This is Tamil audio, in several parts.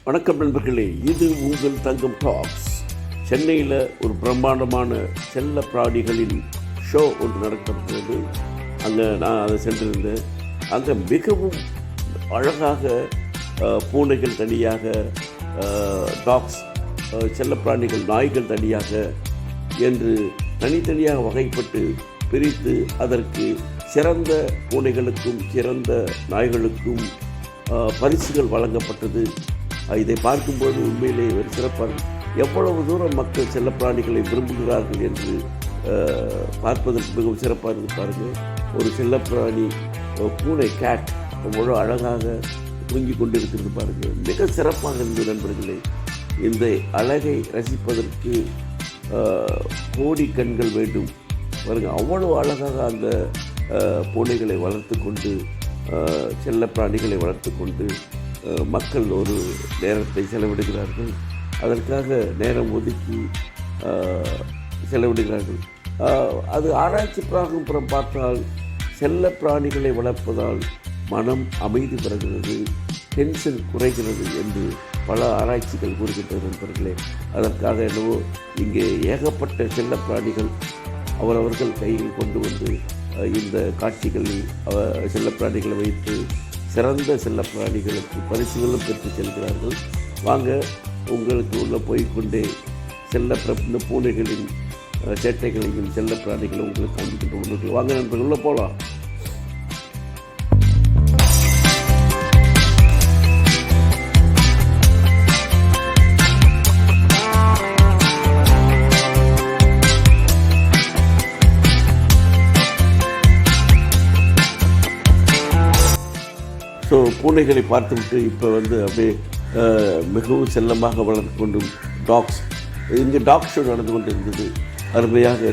வணக்கம் நண்பர்களே, இது உங்கள் தங்கம் டாக்ஸ். சென்னையில் ஒரு பிரம்மாண்டமான செல்ல பிராணிகளின் ஷோ ஒன்று நடக்கிறது. அங்கே நான் அதை சென்றிருந்தேன். அங்கே மிகவும் அழகாக பூனைகள் தனியாக, டாக்ஸ் செல்ல பிராணிகள் நாய்கள் தனியாக என்று தனித்தனியாக வகைப்பட்டு பிரித்து அதற்கு சிறந்த பூனைகளுக்கும் சிறந்த நாய்களுக்கும் பரிசுகள் வழங்கப்பட்டது. இதை பார்க்கும்போது உண்மையிலே ஒரு சிறப்பாக, எவ்வளவு தூரம் மக்கள் செல்லப்பிராணிகளை விரும்புகிறார்கள் என்று பார்ப்பதற்கு மிகவும் சிறப்பாக இருந்து பாருங்கள். ஒரு செல்லப்பிராணி பூனை கேட் அவ்வளோ அழகாக தூங்கி கொண்டிருக்கிறது பாருங்கள். மிக சிறப்பாக இருந்தது நண்பர்களே. இந்த அழகை ரசிப்பதற்கு கோடி கண்கள் வேண்டும் பாருங்கள். அவ்வளோ அழகாக அந்த பூனைகளை வளர்த்து கொண்டு, செல்ல பிராணிகளை வளர்த்து கொண்டு மக்கள் ஒரு நேரத்தை செலவிடுகிறார்கள். அதற்காக நேரம் ஒதுக்கி செலவிடுகிறார்கள். அது ஆராய்ச்சி புறம் பார்த்தால் செல்ல பிராணிகளை வளர்ப்பதால் மனம் அமைதி பெறுகிறது, டென்ஷன் குறைகிறது என்று பல ஆராய்ச்சிகள் கூறுகின்ற நண்பர்களே. அதற்காக என்னவோ இங்கே ஏகப்பட்ட செல்ல பிராணிகள் அவரவர்கள் கையில் கொண்டு வந்து இந்த காட்சிகளில் செல்லப்பிராணிகளை வைத்து சிறந்த செல்லப்பிராணிகளுக்கு பரிசுகளும் பெற்று செல்கிறார்கள். வாங்க, உங்களுக்கு உள்ள போய்கொண்டே இந்த பூனைகளின் சேட்டைகளையும் செல்லப்பிராணிகளும் உங்களுக்கு காண்பிக்கின்ற வாங்க நண்பர்கள், உள்ள போகலாம். ஸோ பூனைகளை பார்த்துவிட்டு இப்போ அப்படியே மிகவும் செல்லமாக வளர்ந்து கொண்டும் டாக்ஸ், இங்கே டாக் ஷோ நடந்து கொண்டு இருந்தது. அருமையாக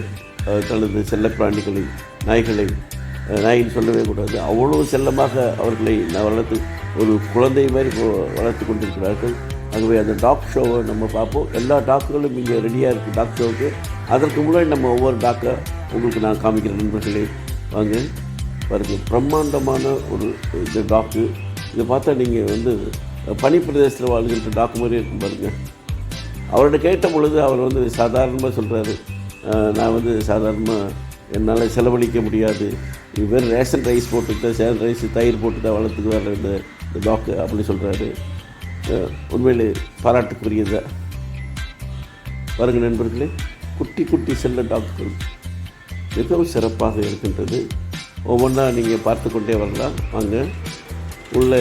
தனது செல்லப்பிராணிகளை, நாயின்னு சொல்லவே கூடாது, அவ்வளோ செல்லமாக அவர்களை வளர்த்து ஒரு குழந்தை மாதிரி வளர்த்து கொண்டிருக்கிறார்கள். ஆகவே அந்த டாக் ஷோவை நம்ம பார்ப்போம். எல்லா டாக்குகளும் இங்கே ரெடியாக இருக்குது டாக் ஷோவுக்கு. அதற்கு முன்னாடி நம்ம ஒவ்வொரு டாக்கை உங்களுக்கு நான் காமிக்கிறேன் நண்பர்களே. வாங்க பாருங்கள், பிரம்மாண்டமான ஒரு இந்த டாக்கு. இதை பார்த்தா நீங்கள் பனிப்பிரதேசத்தில் வாழ்கின்ற டாக்கு மாதிரி இருக்கும் பாருங்கள். அவர்கிட்ட கேட்ட பொழுது அவர் சாதாரணமாக சொல்கிறாரு, நான் சாதாரணமாக என்னால் செலவழிக்க முடியாது, வெறும் ரேஷன் ரைஸ் போட்டுக்கிட்ட சேன் ரைஸ் தயிர் போட்டு தான் வளர்த்துக்கு வர இந்த டாக்கு அப்படி சொல்கிறாரு. உண்மையிலே பாராட்டுக்குரியதை பாருங்கள் நண்பர்களே. குட்டி குட்டி செல்ல டாக்குகள் மிகவும் சிறப்பாக இருக்கின்றது. ஒவ்வொன்றா நீங்கள் பார்த்து கொண்டே வரலாம். வாங்க, உள்ளே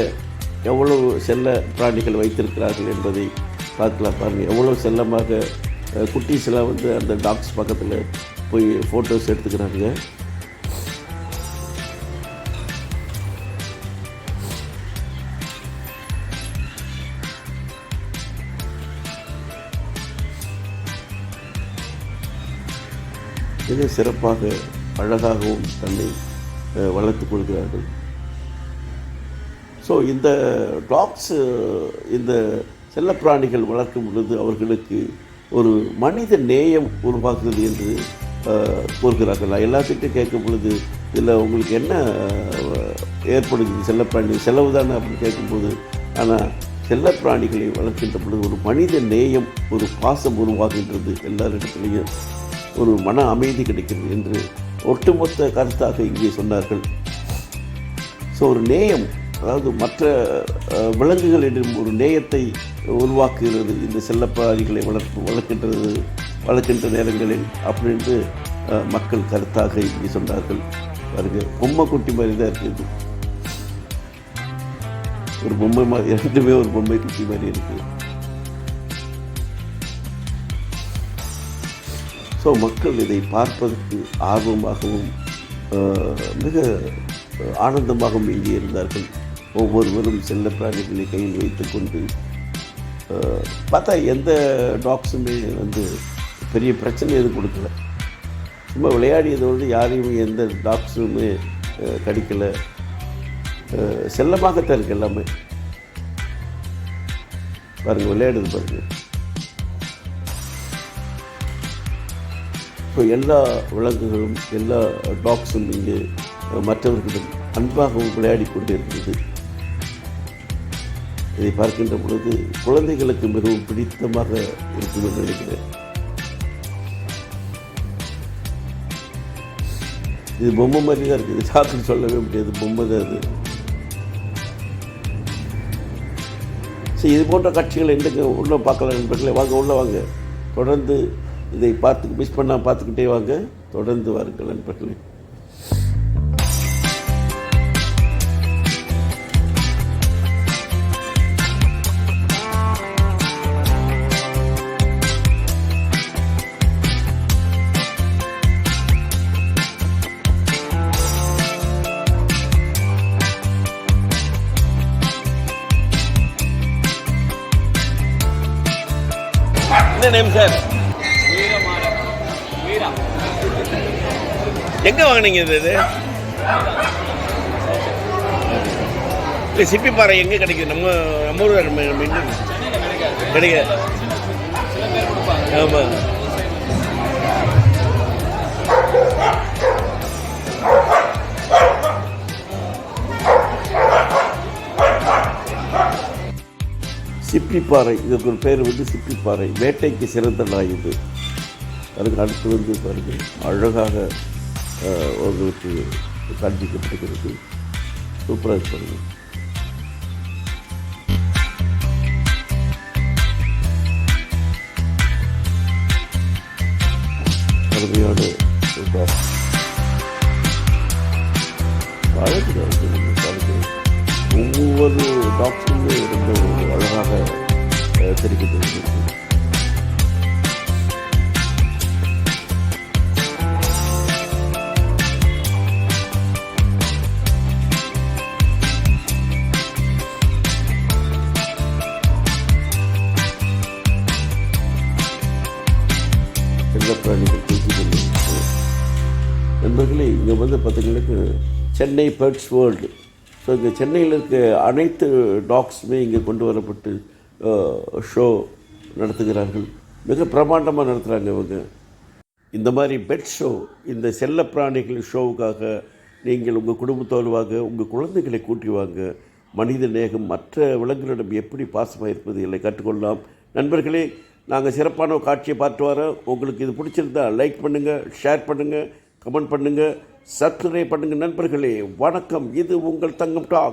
எவ்வளவு செல்ல பிராணிகள் வைத்திருக்கிறார்கள் என்பதை பார்க்கலாம். பாருங்கள், எவ்வளோ செல்லமாக குட்டீஸ்லாம் அந்த டாக்ஸ் பக்கத்தில் போய் ஃபோட்டோஸ் எடுத்துக்கிறாங்க. மிக சிறப்பாக அழகாகவும் தன்னை வளர்த்து கொள்கிறார்கள். ஸோ இந்த டாக்ஸு, இந்த செல்லப்பிராணிகள் வளர்க்கும் பொழுது அவர்களுக்கு ஒரு மனித நேயம் உருவாக்குகிறது என்று கூறுகிறார்கள். நான் எல்லாத்துக்கிட்டும் கேட்கும் பொழுது இதில் உங்களுக்கு என்ன ஏற்படுகிறது, செல்லப்பிராணி செலவு தானே அப்படின்னு கேட்கும்போது, ஆனால் செல்லப்பிராணிகளை வளர்க்கின்ற பொழுது ஒரு மனித நேயம், ஒரு பாசம் உருவாகின்றது. எல்லாரிடத்துலேயும் ஒரு மன அமைதி கிடைக்கிறது என்று ஒட்டுமொத்த கருத்தாக இங்கே சொன்னார்கள். ஸோ ஒரு நேயம், அதாவது மற்ற விலங்குகளிடம் ஒரு நேயத்தை உருவாக்குகிறது இந்த செல்லப்பிராணிகளை வளர்க்கின்ற நேரங்களில் அப்படின்ட்டு மக்கள் கருத்தாக இங்கே சொன்னார்கள். பாருங்க, பொம்மை குட்டி மாதிரி தான் இருக்குது. ஒரு பொம்மை மாதிரி, ரெண்டுமே ஒரு பொம்மை குட்டி மாதிரி இருக்குது. ஸோ மக்கள் இதை பார்ப்பதற்கு ஆர்வமாகவும் மிக ஆனந்தமாகவும் இங்கே இருந்தார்கள். ஒவ்வொருவரும் செல்ல பிராணிகளை கையில் வைத்து கொண்டு பார்த்தா எந்த டாக்ஸுமே பெரிய பிரச்சனை எதுவும் கொடுக்கல. சும்மா விளையாடியதோடு யாரையுமே எந்த டாக்ஸுமே கடிக்கலை. செல்லமாகத்தான் இருக்குது எல்லாமே. பாருங்கள், விளையாடுது பாருங்கள். ஸோ எல்லா விலங்குகளும், எல்லா டாக்ஸும் இங்கே மற்றவர்களிடம் அன்பாகவும் விளையாடி கொண்டு இருந்தது. இதை பார்க்கின்ற பொழுது குழந்தைகளுக்கு மிகவும் பிடித்தமாக இருக்கும் என்று நினைக்கிறேன். இது பொம்மை மாதிரி தான் இருக்குது, சாக்குன்னு சொல்லவே முடியாது, பொம்மை தான் அது. சரி, இது போன்ற காட்சிகளை எங்கே உள்ளே பார்க்கலாம் நண்பர்களே. வாங்க, உள்ளே வாங்க. தொடர்ந்து இதை மிஸ் பண்ணால் பார்த்துக்கிட்டே வாங்க. தொடர்ந்து வாருங்கள் நண்பர்களே. என்ன நேம் சார்? எங்க வாங்கினீங்க இது? இல்லை, சிப்பி பாறை எங்கே கிடைக்குது? நம்ம ஊர் கிடைக்காது. ஆமாம். சிப்பிப்பாறை, இதுக்கு ஒரு பேர் வந்து சிப்பிப்பாறை. வேட்டைக்கு சிறந்த நாய் இது. அதுக்கு அடுத்து வந்து பாருங்கள், அழகாக உங்களுக்கு காண்பிக்கப்படுகிறது. சூப்பராக பாருங்கள். அருமையான ஒவ்வொரு டாக்டருமே ரொம்ப அழகாக தெரிவிக்கிறது. செல்லப்பிராணிகள் பேசிக்கொண்டு நண்பர்களே, இங்கே வந்து பார்த்தீங்கன்னா சென்னை பெட்ஸ் வேர்ல்டு. ஸோ இங்கே சென்னையில் இருக்க அனைத்து டாக்ஸுமே இங்கே கொண்டு வரப்பட்டு ஷோ நடத்துகிறார்கள். மிக பிரமாண்டமாக நடத்துகிறாங்க இவங்க. இந்த மாதிரி பெட் ஷோ, இந்த செல்லப்பிராணிகள் ஷோவுக்காக நீங்கள் உங்கள் குடும்பத்தோடு வாங்க, உங்கள் குழந்தைகளை கூட்டி வாங்க. மனித நேகம், மற்ற விலங்குகளிடம் எப்படி பாசமாக இருப்பது இல்லை கற்றுக்கொள்ளலாம். நண்பர்களே, நாங்கள் சிறப்பான காட்சியை பார்த்து வரோம். உங்களுக்கு இது பிடிச்சிருந்தா லைக் பண்ணுங்கள், ஷேர் பண்ணுங்கள், கமெண்ட் பண்ணுங்கள், சப்ஸ்கிரைப் பண்ணுங்கள். நண்பர்களே வணக்கம். இது உங்கள் தங்கம் டாக்.